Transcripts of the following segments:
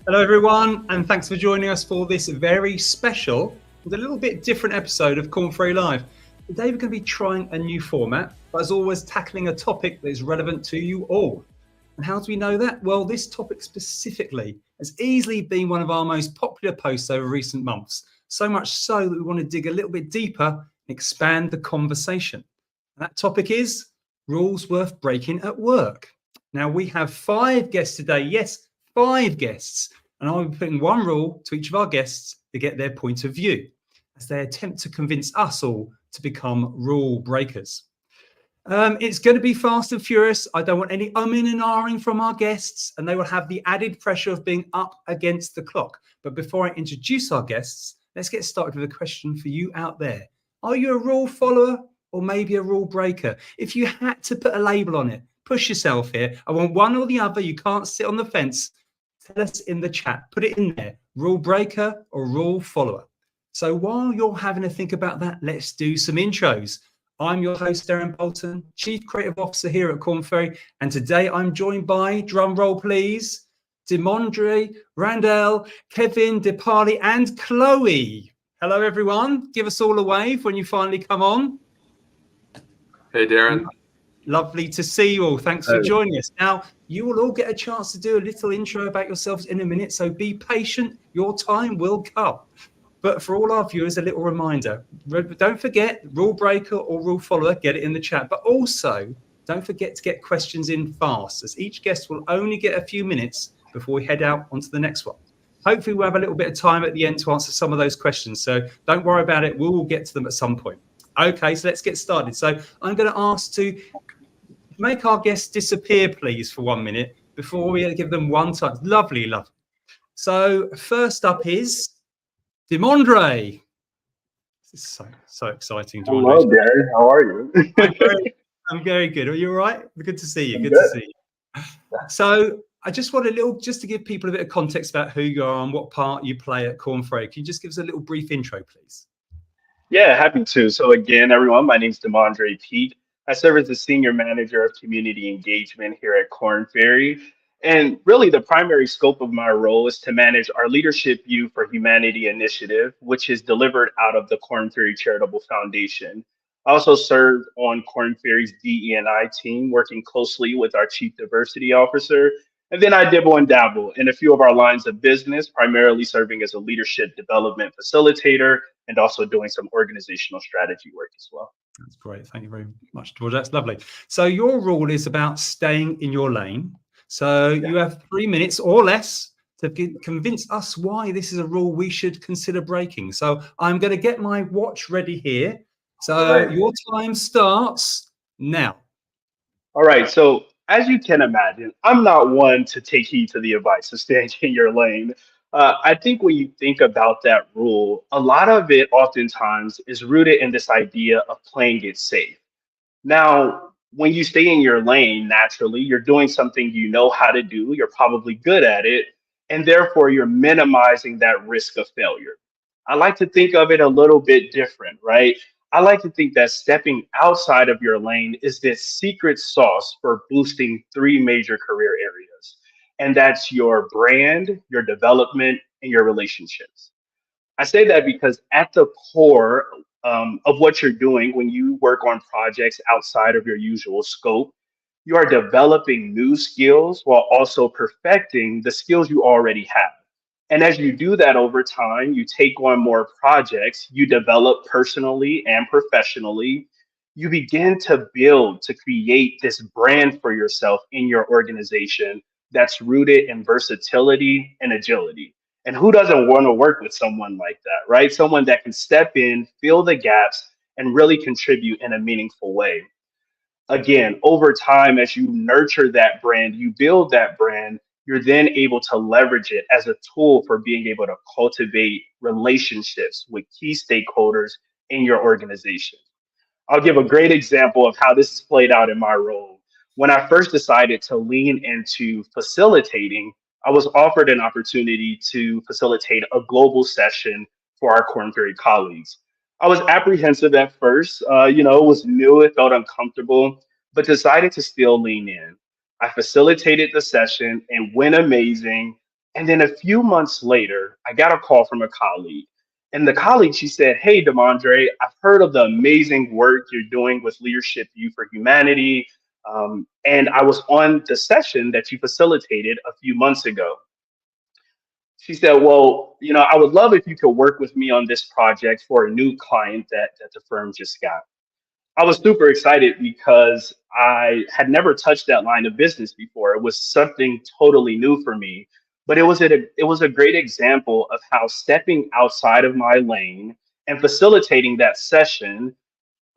Hello, everyone, and thanks for joining us for this very special, with a little bit different episode of Corn Ferry Live. Today, we're going to be trying a new format, but as always, tackling a topic that is relevant to you all. And how do we know that? Well, this topic specifically has easily been one of our most popular posts over recent months, so much so that we want to dig a little bit deeper and expand the conversation. And that topic is rules worth breaking at work. Now, we have 5 guests today. Yes, 5 guests. And I'll be putting one rule to each of our guests to get their point of view as they attempt to convince us all to become rule breakers. It's going to be fast and furious. I don't want any umming and ahhing from our guests, and they will have the added pressure of being up against the clock. But before I introduce our guests, let's get started with a question for you out there. Are you a rule follower or maybe a rule breaker? If you had to put a label on it, push yourself here. I want one or the other. You can't sit on the fence. Tell us in the chat. Put it in there. Rule breaker or rule follower. So while you're having to think about that, let's do some intros. I'm your host, Darren Bolton, Chief Creative Officer here at Corn Ferry. And today I'm joined by, drum roll please, Dimondre, Randell, Kevin, Dipali, and Chloe. Hello, everyone. Give us all a wave when you finally come on. Hey, Darren. Lovely to see you all. Thanks for joining us. Now, you will all get a chance to do a little intro about yourselves in a minute, so be patient. Your time will come. But for all our viewers, a little reminder. Don't forget, rule breaker or rule follower, get it in the chat. But also, don't forget to get questions in fast, as each guest will only get a few minutes before we head out onto the next one. Hopefully, we'll have a little bit of time at the end to answer some of those questions. So don't worry about it. We will get to them at some point. Okay, so let's get started. So I'm going to ask to make our guests disappear, please, for 1 minute before we give them one time. Lovely, lovely. So first up is Dimondre. This is so exciting. Hello, Darren. How are you? I'm very good. Are you all right? Good to see you. Good to see you. So I just want just to give people a bit of context about who you are and what part you play at Corn Ferry. Can you just give us a little brief intro, please? Yeah, happy to. So again, everyone, my name is Dimondre Peak. I serve as the Senior Manager of Community Engagement here at Corn Ferry. And really the primary scope of my role is to manage our Leadership U for Humanity initiative, which is delivered out of the Corn Ferry Charitable Foundation. I also serve on Corn Ferry's DE&I team, working closely with our Chief Diversity Officer. And then I dibble and dabble in a few of our lines of business, primarily serving as a leadership development facilitator and also doing some organizational strategy work as well. That's great. Thank you very much, George. That's lovely. So your rule is about staying in your lane. So you have 3 minutes or less to convince us why this is a rule we should consider breaking. So I'm going to get my watch ready here. So your time starts now. All right. So as you can imagine, I'm not one to take heed to the advice of staying in your lane. I think when you think about that rule, a lot of it oftentimes is rooted in this idea of playing it safe. Now, when you stay in your lane, naturally, you're doing something you know how to do, you're probably good at it, and therefore you're minimizing that risk of failure. I like to think of it a little bit different, right? I like to think that stepping outside of your lane is this secret sauce for boosting 3 major career areas. And that's your brand, your development, and your relationships. I say that because at the core of what you're doing when you work on projects outside of your usual scope, you are developing new skills while also perfecting the skills you already have. And as you do that over time, you take on more projects, you develop personally and professionally, you begin to build, to create this brand for yourself in your organization that's rooted in versatility and agility. And who doesn't want to work with someone like that, right? Someone that can step in, fill the gaps, and really contribute in a meaningful way. Again, over time, as you nurture that brand, you build that brand, you're then able to leverage it as a tool for being able to cultivate relationships with key stakeholders in your organization. I'll give a great example of how this is played out in my role. When I first decided to lean into facilitating, I was offered an opportunity to facilitate a global session for our Corn Ferry colleagues. I was apprehensive at first, it was new, it felt uncomfortable, but decided to still lean in. I facilitated the session, it went amazing. And then a few months later, I got a call from a colleague. And the colleague, she said, "Hey, Demondre, I've heard of the amazing work you're doing with Leadership U for Humanity. And I was on the session that you facilitated a few months ago." She said, "Well, I would love if you could work with me on this project for a new client that the firm just got." I was super excited because I had never touched that line of business before. It was something totally new for me, but it was a great example of how stepping outside of my lane and facilitating that session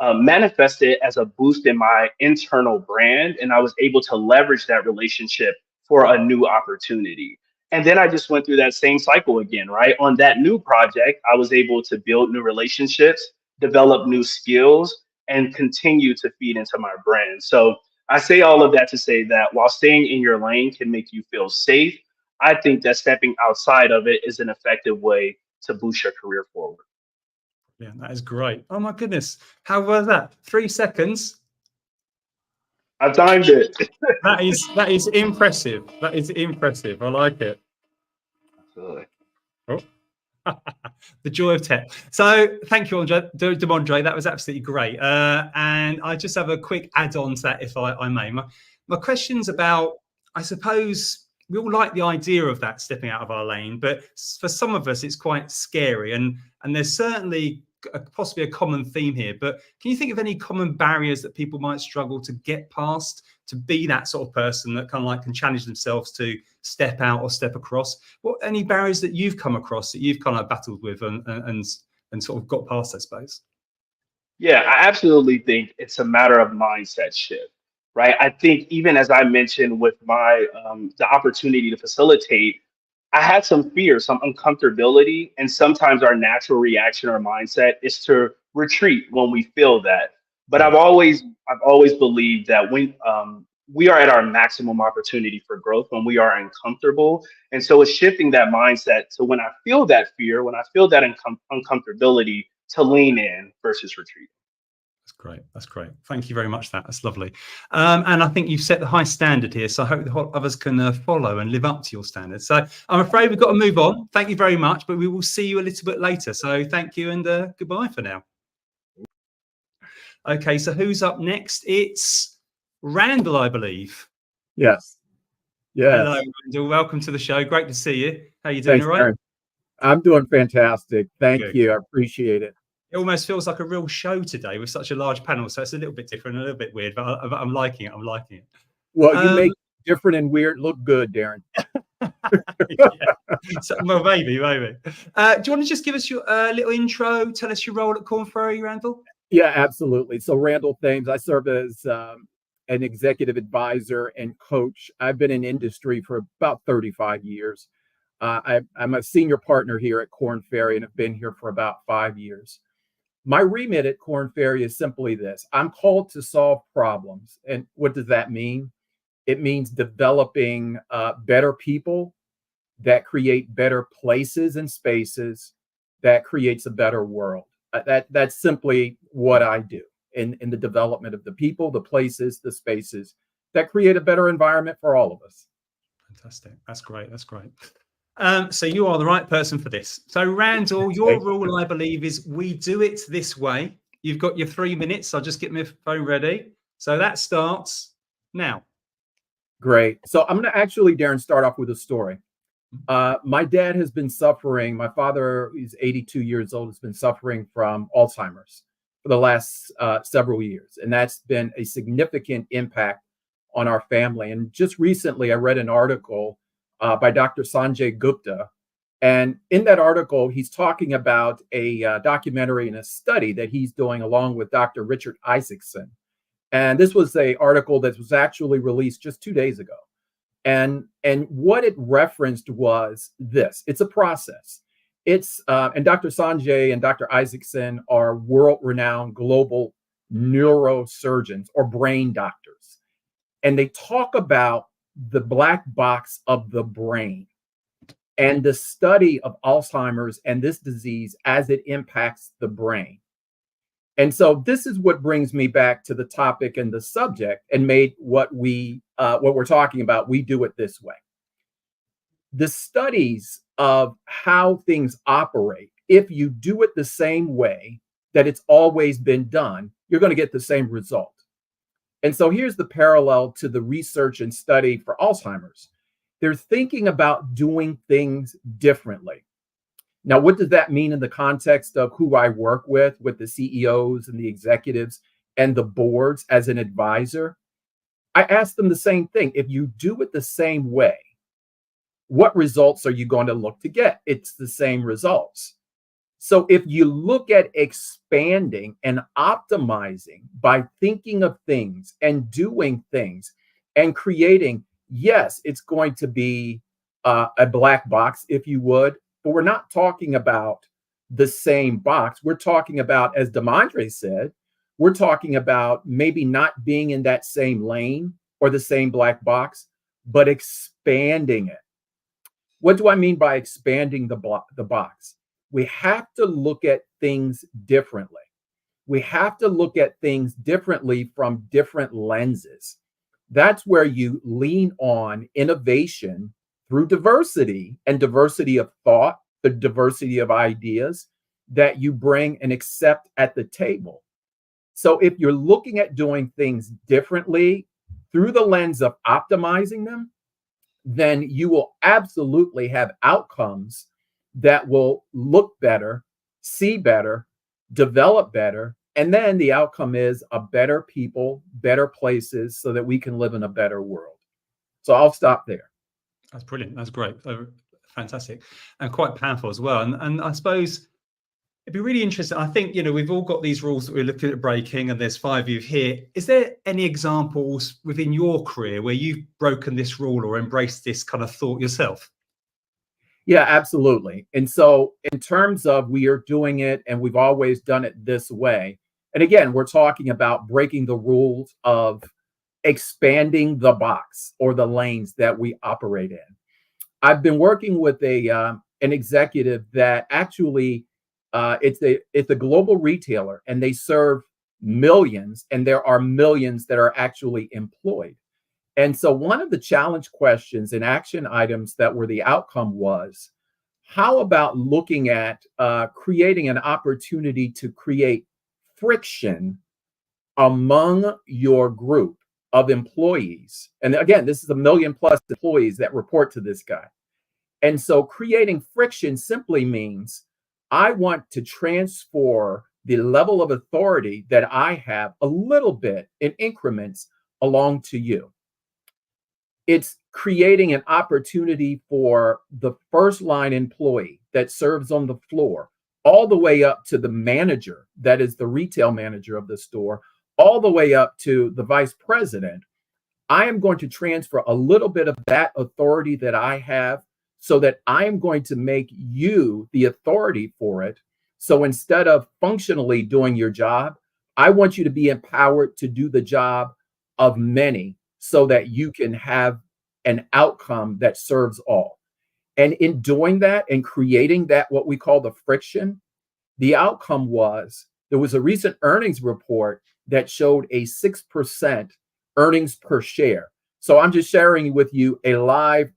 manifested as a boost in my internal brand, and I was able to leverage that relationship for a new opportunity. And then I just went through that same cycle again, right? On that new project, I was able to build new relationships, develop new skills, and continue to feed into my brand. So I say all of that to say that while staying in your lane can make you feel safe, I think that stepping outside of it is an effective way to boost your career forward. Yeah, that is great. Oh my goodness. How was that? 3 seconds. I timed it. That is impressive. That is impressive. I like it. Absolutely. Oh. The joy of tech. So thank you, Demondre. That was absolutely great. And I just have a quick add-on to that, if I may. My question's about, I suppose we all like the idea of that stepping out of our lane, but for some of us, it's quite scary. And there's certainly possibly a common theme here. But can you think of any common barriers that people might struggle to get past, to be that sort of person that kind of like can challenge themselves to step out or step across? What any barriers that you've come across that you've kind of battled with and sort of got past, I suppose? Yeah, I absolutely think it's a matter of mindset shift, right? I think even as I mentioned with my the opportunity to facilitate, I had some fear, some uncomfortability, and sometimes our natural reaction or mindset is to retreat when we feel that. But Yeah. I've always believed that when we are at our maximum opportunity for growth when we are uncomfortable, and so it's shifting that mindset to when I feel that fear, when I feel that uncomfortability, to lean in versus retreat. That's great. That's great. Thank you very much for that. That's lovely. And I think you've set the high standard here. So I hope the others can follow and live up to your standards. So I'm afraid we've got to move on. Thank you very much, but we will see you a little bit later. So thank you and goodbye for now. Okay, so who's up next? It's Randall, I believe. Yes. Yes. Hello, Randall. Welcome to the show. Great to see you. How you doing? Thanks, All right? Aaron. I'm doing fantastic. Thank Good. you. I appreciate it. It almost feels like a real show today with such a large panel. So it's a little bit different, a little bit weird, but I'm liking it. I'm liking it. Well, you make different and weird look good, Darren. So, well, maybe. Do you want to just give us your little intro? Tell us your role at Korn Ferry, Randall? Yeah, absolutely. So Randall Thames, I serve as an executive advisor and coach. I've been in industry for about 35 years. I'm a senior partner here at Korn Ferry and have been here for about 5 years. My remit at Korn Ferry is simply this. I'm called to solve problems. And what does that mean? It means developing better people that create better places and spaces that creates a better world. That's simply what I do in the development of the people, the places, the spaces that create a better environment for all of us. Fantastic. That's great. That's great. So you are the right person for this. So Randall, your rule, I believe, is we do it this way. You've got your 3 minutes. I'll just get my phone ready. So that starts now. Great. So I'm going to actually, Darren, start off with a story. My dad has been suffering. My father is 82 years old, has been suffering from Alzheimer's for the last several years. And that's been a significant impact on our family. And just recently, I read an article by Dr. Sanjay Gupta. And in that article, he's talking about a documentary and a study that he's doing along with Dr. Richard Isaacson. And this was an article that was actually released just 2 days ago. And what it referenced was this. It's a process. And Dr. Sanjay and Dr. Isaacson are world-renowned global neurosurgeons or brain doctors. And they talk about the black box of the brain and the study of Alzheimer's and this disease as it impacts the brain. And so this is what brings me back to the topic and the subject and made what we're talking about, we do it this way. The studies of how things operate, if you do it the same way that it's always been done, you're going to get the same result. And so here's the parallel to the research and study for Alzheimer's. They're thinking about doing things differently. Now, what does that mean in the context of who I work with the CEOs and the executives and the boards as an advisor? I ask them the same thing. If you do it the same way, what results are you going to look to get? It's the same results. So if you look at expanding and optimizing by thinking of things and doing things and creating, yes, it's going to be a black box, if you would, but we're not talking about the same box. We're talking about, as De'Mondre said, we're talking about maybe not being in that same lane or the same black box, but expanding it. What do I mean by expanding the box? We have to look at things differently. We have to look at things differently from different lenses. That's where you lean on innovation through diversity and diversity of thought, the diversity of ideas that you bring and accept at the table. So if you're looking at doing things differently through the lens of optimizing them, then you will absolutely have outcomes that will look better, see better, develop better. And then the outcome is a better people, better places so that we can live in a better world. So I'll stop there. That's brilliant. That's great. Fantastic. And quite powerful as well. And I suppose it'd be really interesting. I think, we've all got these rules that we're looking at breaking, and there's 5 of you here. Is there any examples within your career where you've broken this rule or embraced this kind of thought yourself? Yeah, absolutely. And so in terms of we are doing it and we've always done it this way. And again, we're talking about breaking the rules of expanding the box or the lanes that we operate in. I've been working with an executive that actually it's a global retailer, and they serve millions, and there are millions that are actually employed. And so one of the challenge questions and action items that were the outcome was, how about looking at creating an opportunity to create friction among your group of employees? And again, this is 1 million plus employees that report to this guy. And so creating friction simply means I want to transfer the level of authority that I have a little bit in increments along to you. It's creating an opportunity for the first line employee that serves on the floor, all the way up to the manager, that is the retail manager of the store, all the way up to the vice president. I am going to transfer a little bit of that authority that I have, so that I am going to make you the authority for it. So instead of functionally doing your job, I want you to be empowered to do the job of many so that you can have an outcome that serves all. And in doing that and creating that, what we call the friction, the outcome was there was a recent earnings report that showed a 6% earnings per share. So I'm just sharing with you a live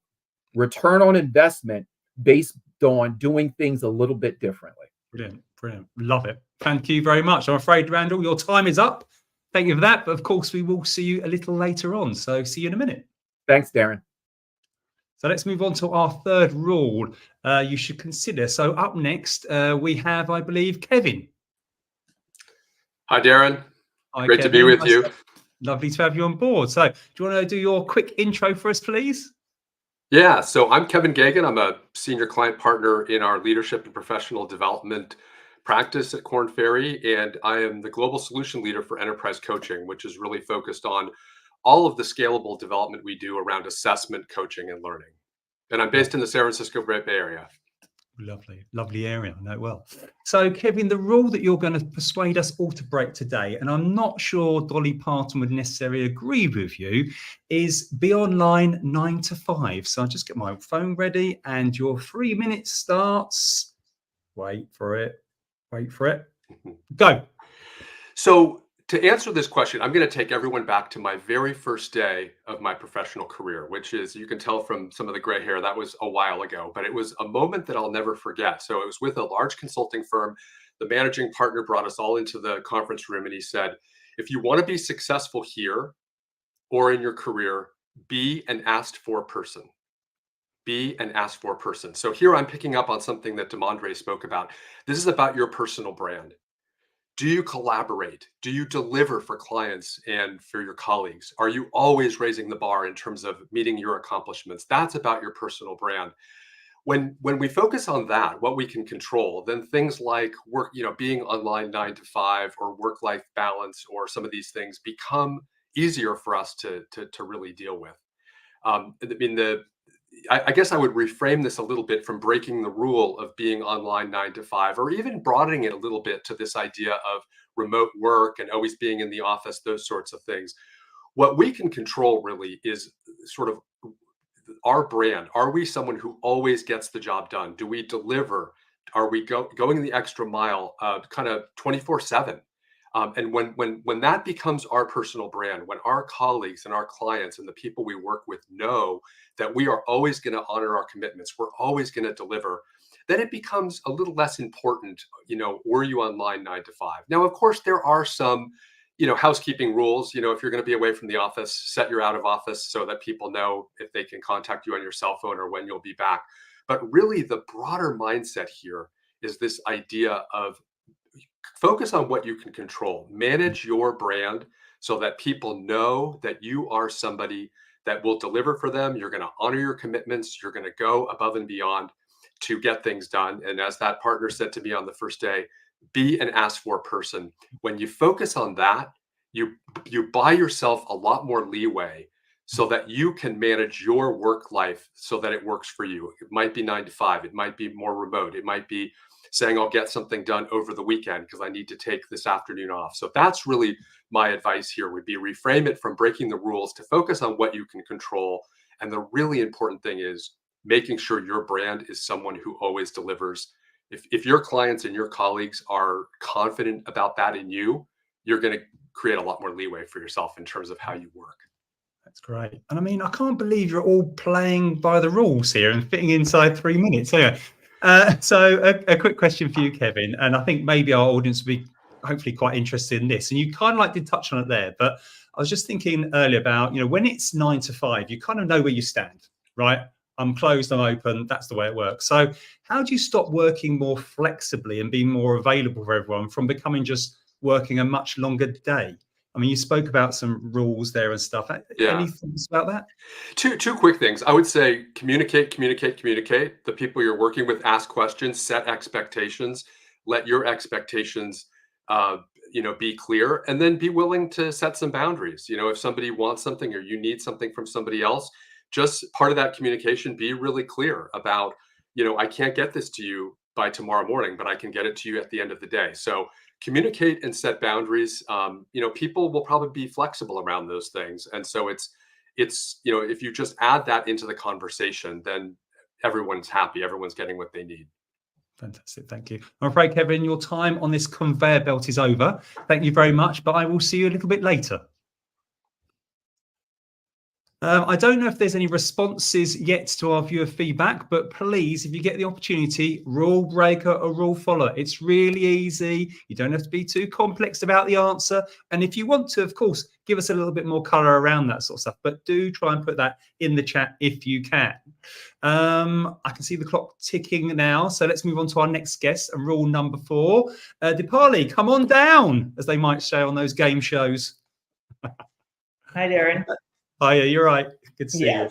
return on investment based on doing things a little bit differently. Brilliant, brilliant. Love it. Thank you very much. I'm afraid, Randall, your time is up. Thank you for that. But of course, we will see you a little later on. So see you in a minute. Thanks, Darren. So let's move on to our third rule you should consider. So up next, we have, I believe, Kevin. Hi, Darren. Hi, Great Kevin. to be with you. Lovely to have you on board. So do you want to do your quick intro for us, please? Yeah, so I'm Kevin Gagan. I'm a senior client partner in our leadership and professional development practice at Korn Ferry, and I am the global solution leader for enterprise coaching, which is really focused on all of the scalable development we do around assessment, coaching, and learning. And I'm based in the San Francisco Bay Area. Lovely, lovely area. I know it well. So, Kevin, the rule that you're going to persuade us all to break today, and I'm not sure Dolly Parton would necessarily agree with you, is be online 9 to 5. So I'll just get my phone ready, and your 3 minutes starts. Wait for it. Wait for it. Go. So To answer this question, I'm going to take everyone back to my very first day of my professional career, which is, you can tell from some of the gray hair, that was a while ago, but it was a moment that I'll never forget. So it was with a large consulting firm. The managing partner brought us all into the conference room and he said, if you want to be successful here or in your career, be an asked for person. Be an asked for person. So here I'm picking up on something that De'Mondre spoke about. This is about your personal brand. Do you collaborate? Do you deliver for clients and for your colleagues? Are you always raising the bar in terms of meeting your accomplishments? That's about your personal brand. When we focus on that, what we can control, then things like work, being online 9 to 5 or work-life balance or some of these things become easier for us to really deal with. I mean, I guess I would reframe this a little bit from breaking the rule of being online 9 to 5, or even broadening it a little bit to this idea of remote work and always being in the office, those sorts of things. What we can control really is sort of our brand. Are we someone who always gets the job done? Do we deliver? Are we going the extra mile, kind of 24/7? And when that becomes our personal brand, when our colleagues and our clients and the people we work with know that we are always going to honor our commitments, we're always going to deliver, then it becomes a little less important, were you online 9 to 5? Now, of course, there are some, housekeeping rules. If you're going to be away from the office, set your out of office so that people know if they can contact you on your cell phone or when you'll be back. But really, the broader mindset here is this idea of focus on what you can control. Manage your brand so that people know that you are somebody that will deliver for them. You're going to honor your commitments. You're going to go above and beyond to get things done. And as that partner said to me on the first day, be an asked for person. When you focus on that, you buy yourself a lot more leeway so that you can manage your work life so that it works for you. It might be 9 to 5. It might be more remote. It might be saying I'll get something done over the weekend because I need to take this afternoon off. So that's really my advice here, would be reframe it from breaking the rules to focus on what you can control. And the really important thing is making sure your brand is someone who always delivers. If your clients and your colleagues are confident about that in you, you're going to create a lot more leeway for yourself in terms of how you work. That's great. And I mean, I can't believe you're all playing by the rules here and fitting inside 3 minutes. Anyway, so a quick question for you, Kevin, and I think maybe our audience will be hopefully quite interested in this. And you kind of did touch on it there, but I was just thinking earlier about, when it's 9 to 5, you kind of know where you stand, right? I'm closed, I'm open. That's the way it works. So how do you stop working more flexibly and being more available for everyone from becoming just working a much longer day? I mean, you spoke about some rules there and stuff. Yeah. Any thoughts about that? Two quick things. I would say communicate. The people you're working with, ask questions, set expectations, let your expectations, be clear, and then be willing to set some boundaries. If somebody wants something or you need something from somebody else, just part of that communication, be really clear about, I can't get this to you by tomorrow morning, but I can get it to you at the end of the day. So communicate and set boundaries. People will probably be flexible around those things. And so it's, if you just add that into the conversation, then everyone's happy. Everyone's getting what they need. Fantastic. Thank you. I'm afraid, Kevin, your time on this conveyor belt is over. Thank you very much, but I will see you a little bit later. I don't know if there's any responses yet to our viewer feedback, but please, if you get the opportunity, rule breaker or rule follower. It's really easy. You don't have to be too complex about the answer. And if you want to, of course, give us a little bit more color around that sort of stuff, but do try and put that in the chat if you can. I can see the clock ticking now. So let's move on to our next guest and rule number 4. Deepali, come on down, as they might say on those game shows. Hi, Darren. Hiya, you're right. Good to see you.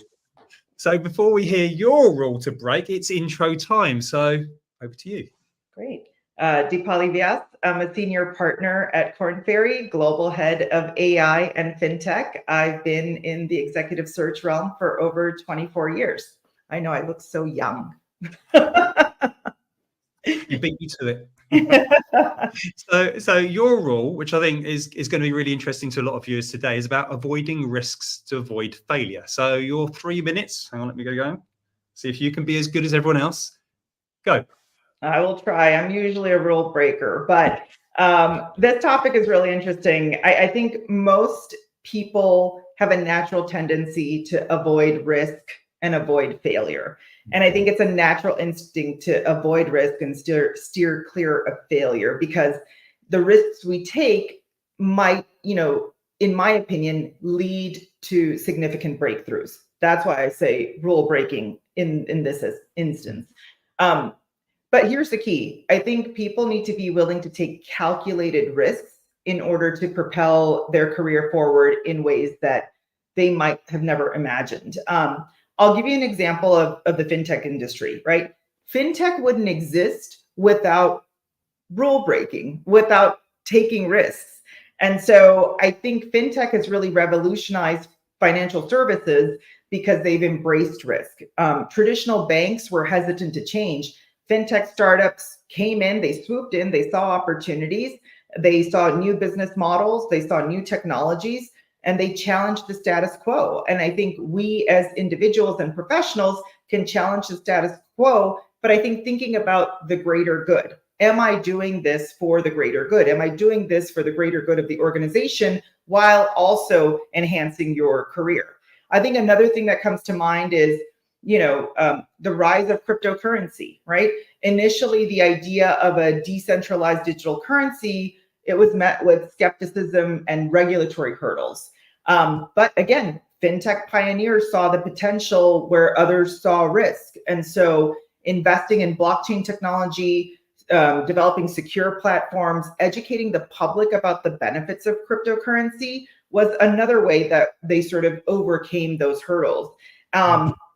So before we hear your rule to break, it's intro time. So over to you. Great. Deepali Vyas. I'm a senior partner at Korn Ferry, global head of AI and FinTech. I've been in the executive search realm for over 24 years. I know I look so young. You beat me to it. So your rule, which I think is going to be really interesting to a lot of viewers today, is about avoiding risks to avoid failure. So your 3 minutes, hang on, let me go going. See if you can be as good as everyone else. Go. I will try. I'm usually a rule breaker, but This topic is really interesting. I think most people have a natural tendency to avoid risk and avoid failure. And I think it's a natural instinct to avoid risk and steer clear of failure, because the risks we take might, in my opinion, lead to significant breakthroughs. That's why I say rule breaking in this instance. But here's the key. I think people need to be willing to take calculated risks in order to propel their career forward in ways that they might have never imagined. I'll give you an example of the fintech industry, right? Fintech wouldn't exist without rule breaking, without taking risks. And so I think fintech has really revolutionized financial services because they've embraced risk. Traditional banks were hesitant to change. Fintech startups came in, they swooped in, they saw opportunities, they saw new business models, they saw new technologies, and they challenged the status quo. And I think we as individuals and professionals can challenge the status quo, but I think thinking about the greater good. Am I doing this for the greater good? Am I doing this for the greater good of the organization while also enhancing your career? I think another thing that comes to mind is, the rise of cryptocurrency, right? Initially, the idea of a decentralized digital currency, it was met with skepticism and regulatory hurdles. But again, fintech pioneers saw the potential where others saw risk. And so investing in blockchain technology, developing secure platforms, educating the public about the benefits of cryptocurrency was another way that they sort of overcame those hurdles.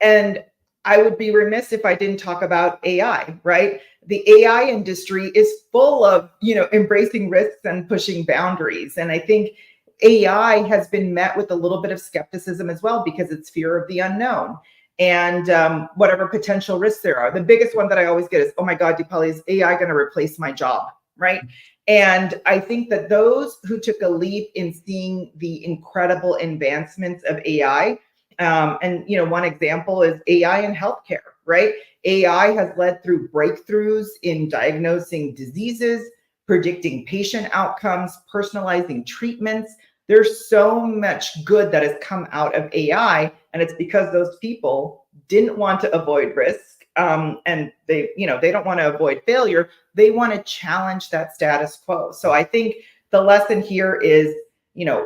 And I would be remiss if I didn't talk about AI, right? The AI industry is full of, embracing risks and pushing boundaries. And I think AI has been met with a little bit of skepticism as well, because it's fear of the unknown and whatever potential risks there are. The biggest one that I always get is, oh my God, Deepali, is AI going to replace my job, right? And I think that those who took a leap in seeing the incredible advancements of AI, and one example is AI in healthcare, right? AI has led through breakthroughs in diagnosing diseases, predicting patient outcomes, personalizing treatments. There's so much good that has come out of AI, and it's because those people didn't want to avoid risk, and they don't want to avoid failure. They want to challenge that status quo. So I think the lesson here is,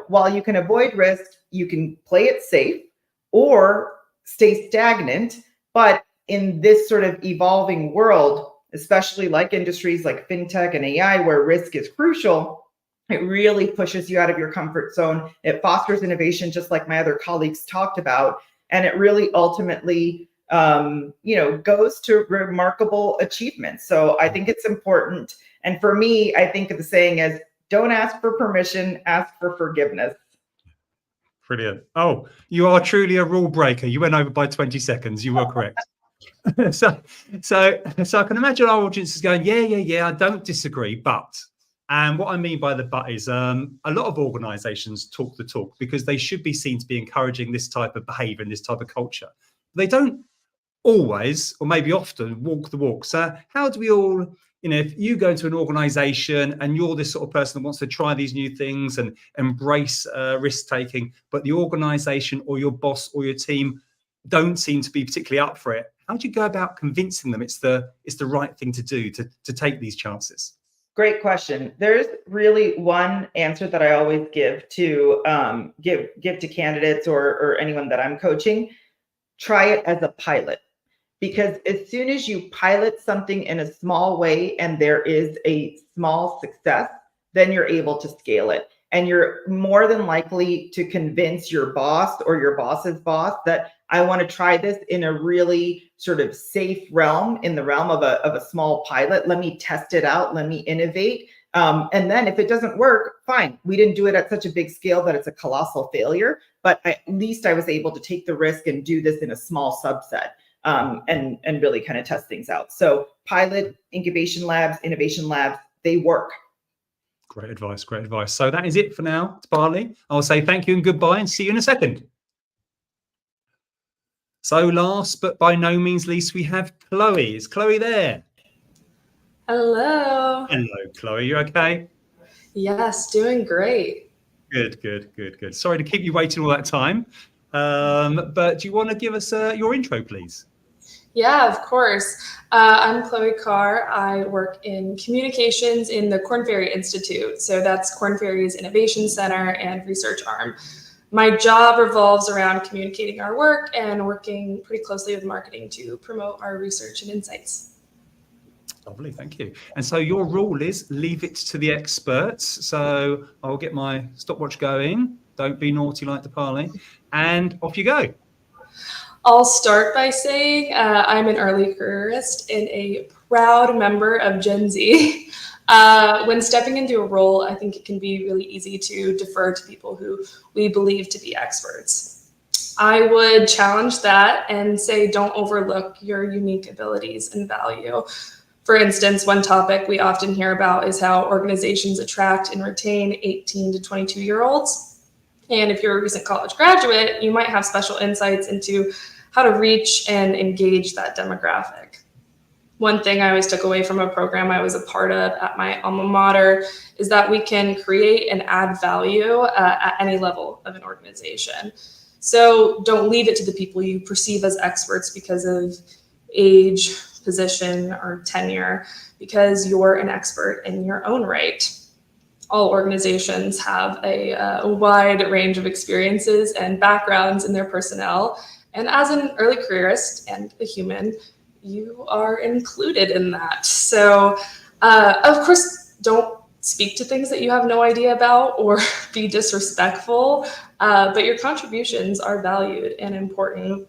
while you can avoid risk, you can play it safe or stay stagnant. But in this sort of evolving world, especially like industries like fintech and AI, where risk is crucial, it really pushes you out of your comfort zone. It fosters innovation, just like my other colleagues talked about. And it really ultimately, goes to remarkable achievements. So I think it's important. And for me, I think of the saying as, don't ask for permission, ask for forgiveness. Brilliant. Oh, you are truly a rule breaker. You went over by 20 seconds. You were correct. So I can imagine our audience is going, yeah, I don't disagree, but. And what I mean by the but is a lot of organizations talk the talk because they should be seen to be encouraging this type of behavior and this type of culture. They don't always, or maybe often, walk the walk. So how do we all, if you go into an organization and you're this sort of person that wants to try these new things and embrace risk taking, but the organization or your boss or your team don't seem to be particularly up for it, how do you go about convincing them it's the right thing to do to take these chances? Great question. There's really one answer that I always give to give to candidates or anyone that I'm coaching. Try it as a pilot, because as soon as you pilot something in a small way and there is a small success, then you're able to scale it. And you're more than likely to convince your boss or your boss's boss that I want to try this in a really sort of safe realm, in the realm of a small pilot. Let me test it out. Let me innovate. And then if it doesn't work, fine. We didn't do it at such a big scale that it's a colossal failure, but at least I was able to take the risk and do this in a small subset and really kind of test things out. So pilot, incubation labs, innovation labs, they work. Great advice. Great advice. So that is it for now, Deepali. I'll say thank you and goodbye and see you in a second. So last but by no means least, we have Chloe. Is Chloe there? Hello. Hello, Chloe. You okay? Yes, doing great. Good, good, good, good. Sorry to keep you waiting all that time. But do you want to give us your intro, please? Yeah, of course. I'm Chloe Carr. I work in communications in the Korn Ferry Institute. So that's Korn Ferry's innovation center and research arm. My job revolves around communicating our work and working pretty closely with marketing to promote our research and insights. Lovely, thank you. And so your rule is leave it to the experts. So I'll get my stopwatch going. Don't be naughty like Dipali. And off you go. I'll start by saying I'm an early careerist and a proud member of Gen Z. When stepping into a role, I think it can be really easy to defer to people who we believe to be experts. I would challenge that and say don't overlook your unique abilities and value. For instance, one topic we often hear about is how organizations attract and retain 18 to 22-year-olds. And if you're a recent college graduate, you might have special insights into how to reach and engage that demographic. One thing I always took away from a program I was a part of at my alma mater is that we can create and add value at any level of an organization. So don't leave it to the people you perceive as experts because of age, position, or tenure, because you're an expert in your own right. All organizations have a wide range of experiences and backgrounds in their personnel. And as an early careerist and a human, you are included in that. So, of course, don't speak to things that you have no idea about or be disrespectful, but your contributions are valued and important.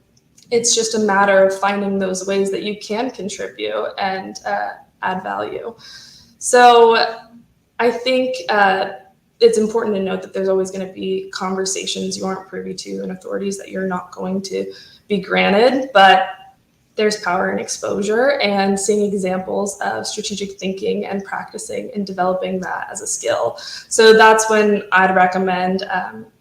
It's just a matter of finding those ways that you can contribute and add value. So I think it's important to note that there's always going to be conversations you aren't privy to and authorities that you're not going to be granted, but there's power in exposure and seeing examples of strategic thinking and practicing and developing that as a skill. So that's when I'd recommend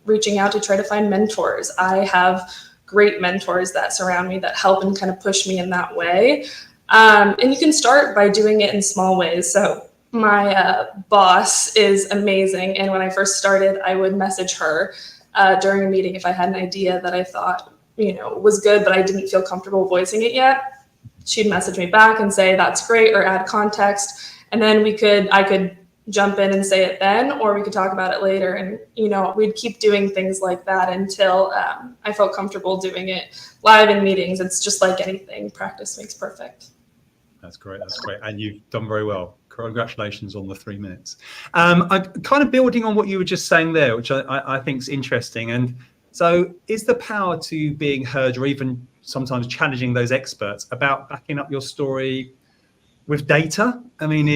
reaching out to try to find mentors. I have great mentors that surround me that help and kind of push me in that way. And you can start by doing it in small ways. So my boss is amazing. And when I first started, I would message her during a meeting if I had an idea that I thought, was good, but I didn't feel comfortable voicing it yet. She'd message me back and say, that's great, or add context. And then I could jump in and say it then, or we could talk about it later. And, we'd keep doing things like that until I felt comfortable doing it live in meetings. It's just like anything, practice makes perfect. That's great. That's great. And you've done very well. Congratulations on the 3 minutes. I'm kind of building on what you were just saying there, which I think is interesting. And so is the power to being heard or even sometimes challenging those experts about backing up your story with data? I mean,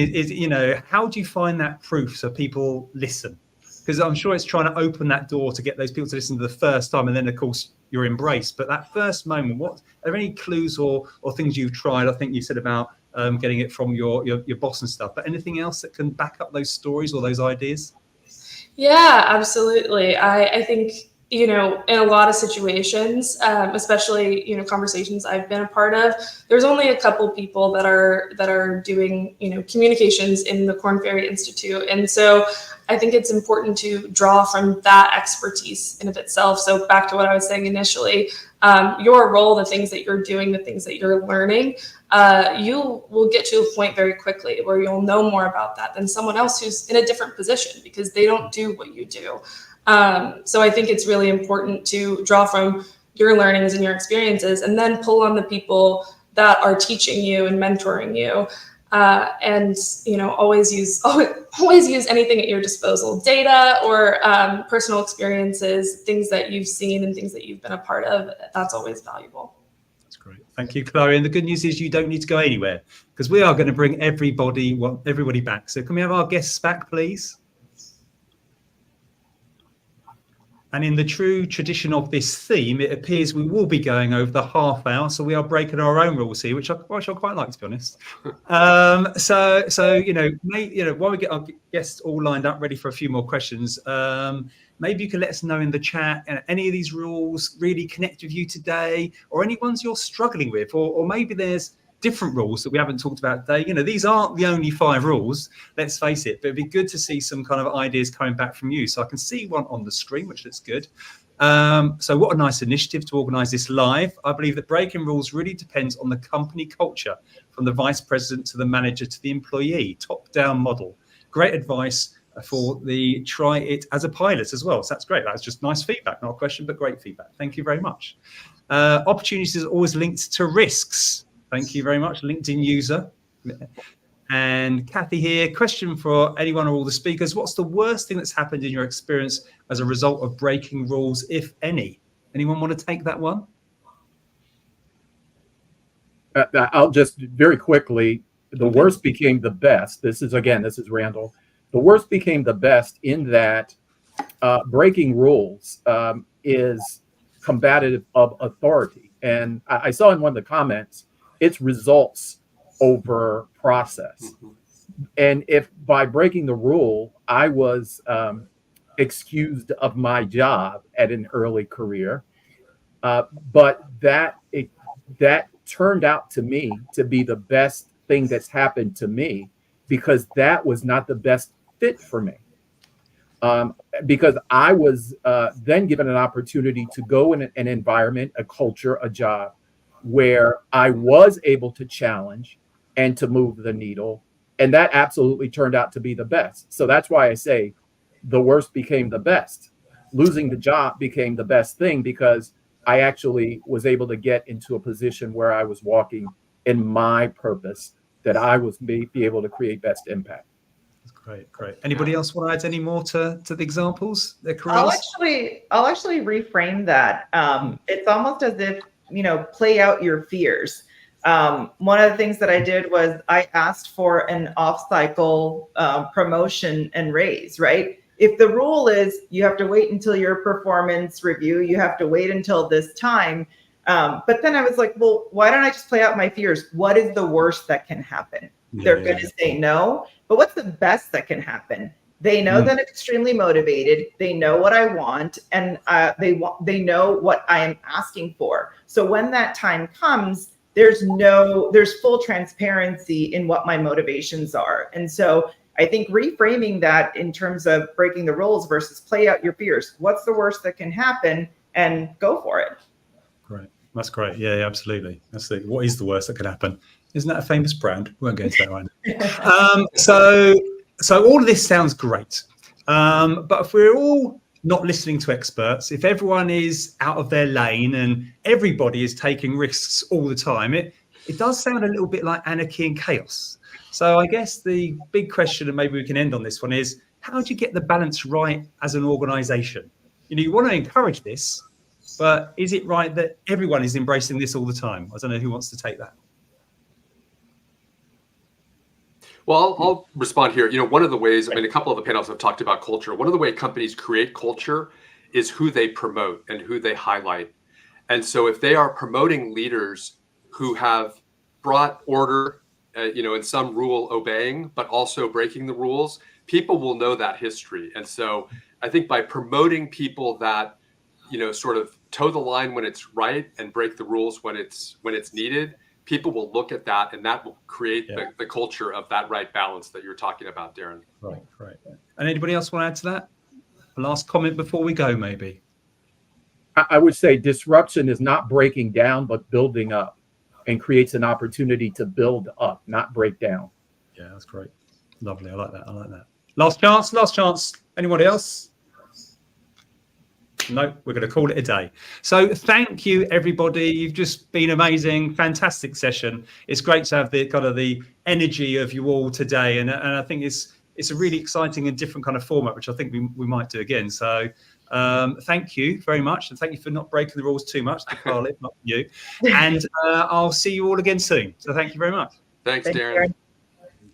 how do you find that proof so people listen? Because I'm sure it's trying to open that door to get those people to listen to the first time, and then of course you're embraced. But that first moment, are there any clues or things you've tried? I think you said about getting it from your boss and stuff, but anything else that can back up those stories or those ideas? Yeah, absolutely. I think, in a lot of situations, especially, conversations I've been a part of, there's only a couple people that are doing, communications in the Korn Ferry Institute. And so I think it's important to draw from that expertise in of itself. So back to what I was saying initially, your role, the things that you're doing, the things that you're learning, you will get to a point very quickly where you'll know more about that than someone else who's in a different position because they don't do what you do. So I think it's really important to draw from your learnings and your experiences and then pull on the people that are teaching you and mentoring you. And always use anything at your disposal, data or personal experiences, things that you've seen and things that you've been a part of. That's always valuable. That's great. Thank you, Chloe. And the good news is you don't need to go anywhere because we are going to bring everybody back. So can we have our guests back, please? And in the true tradition of this theme, it appears we will be going over the half hour. So we are breaking our own rules here, which I quite like, to be honest. So while we get our guests all lined up, ready for a few more questions, maybe you can let us know in the chat any of these rules really connect with you today, or any ones you're struggling with, or maybe there's different rules that we haven't talked about today. You know, these aren't the only 5 rules, let's face it, but it'd be good to see some kind of ideas coming back from you. So I can see one on the screen, which looks good. So what a nice initiative to organise this live. I believe that breaking rules really depends on the company culture, from the vice president to the manager to the employee, top-down model. Great advice for the try it as a pilot as well. So that's great. That's just nice feedback, not a question, but great feedback. Thank you very much. Opportunities are always linked to risks. Thank you very much, LinkedIn user. And Kathy here, question for anyone or all the speakers. What's the worst thing that's happened in your experience as a result of breaking rules, if any? Anyone want to take that one? I'll just very quickly, the worst became the best. This is Randall. The worst became the best in that breaking rules is combative of authority. And I saw in one of the comments, it's results over process. And if by breaking the rule, I was excused of my job at an early career, but that turned out to me to be the best thing that's happened to me, because that was not the best fit for me. Because I was then given an opportunity to go in an environment, a culture, a job where I was able to challenge and to move the needle. And that absolutely turned out to be the best. So that's why I say the worst became the best. Losing the job became the best thing, because I actually was able to get into a position where I was walking in my purpose, that I was be able to create best impact. That's great. Anybody else want to add any more to the examples? I'll actually reframe that. It's almost as if, play out your fears. One of the things that I did was I asked for an off-cycle promotion and raise, right? If the rule is you have to wait until your performance review, you have to wait until this time. But then I was like, well, why don't I just play out my fears? What is the worst that can happen? They're going to say no, but what's the best that can happen? They know that I'm extremely motivated. They know what I want, and they know what I am asking for. So when that time comes, there's full transparency in what my motivations are. And so I think reframing that in terms of breaking the rules versus play out your fears. What's the worst that can happen, and go for it. Great. That's great. Yeah, absolutely. What is the worst that could happen? Isn't that a famous brand? We won't go into that right now. So all of this sounds great. But if we're all not listening to experts, if everyone is out of their lane and everybody is taking risks all the time, it does sound a little bit like anarchy and chaos. So I guess the big question, and maybe we can end on this one, is how do you get the balance right as an organization? You want to encourage this, but is it right that everyone is embracing this all the time? I don't know who wants to take that. Well, I'll respond here. One of the ways, a couple of the panels have talked about culture. One of the ways companies create culture is who they promote and who they highlight. And so if they are promoting leaders who have brought order, in some rule obeying, but also breaking the rules, people will know that history. And so I think by promoting people that, sort of toe the line when it's right and break the rules when it's needed, people will look at that, and that will create the culture of that right balance that you're talking about, Darren. Right. And anybody else want to add to that? A last comment before we go, maybe. I would say disruption is not breaking down, but building up, and creates an opportunity to build up, not break down. Yeah, that's great. Lovely. I like that. Last chance. Anybody else? No, we're going to call it a day. So thank you, everybody. You've just been amazing. Fantastic session. It's great to have the kind of the energy of you all today. And I think it's a really exciting and different kind of format, which I think we might do again. So thank you very much. And thank you for not breaking the rules too much to Carl, if not you. And I'll see you all again soon. So thank you very much. Thanks, Darren.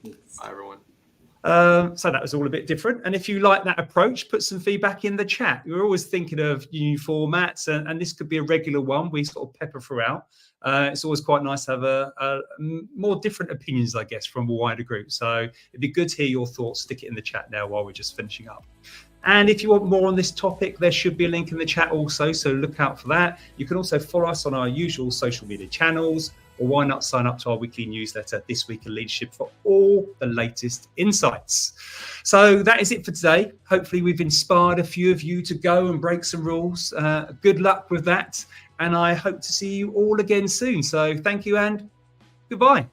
Bye, everyone. So that was all a bit different. And if you like that approach, put some feedback in the chat. We're always thinking of new formats, and this could be a regular one we sort of pepper throughout. It's always quite nice to have a more different opinions, I guess, from a wider group. So it'd be good to hear your thoughts. Stick it in the chat now while we're just finishing up. And if you want more on this topic, there should be a link in the chat also, so look out for that. You can also follow us on our usual social media channels, or why not sign up to our weekly newsletter, This Week in Leadership, for all the latest insights. So that is it for today. Hopefully we've inspired a few of you to go and break some rules. Good luck with that. And I hope to see you all again soon. So thank you and goodbye.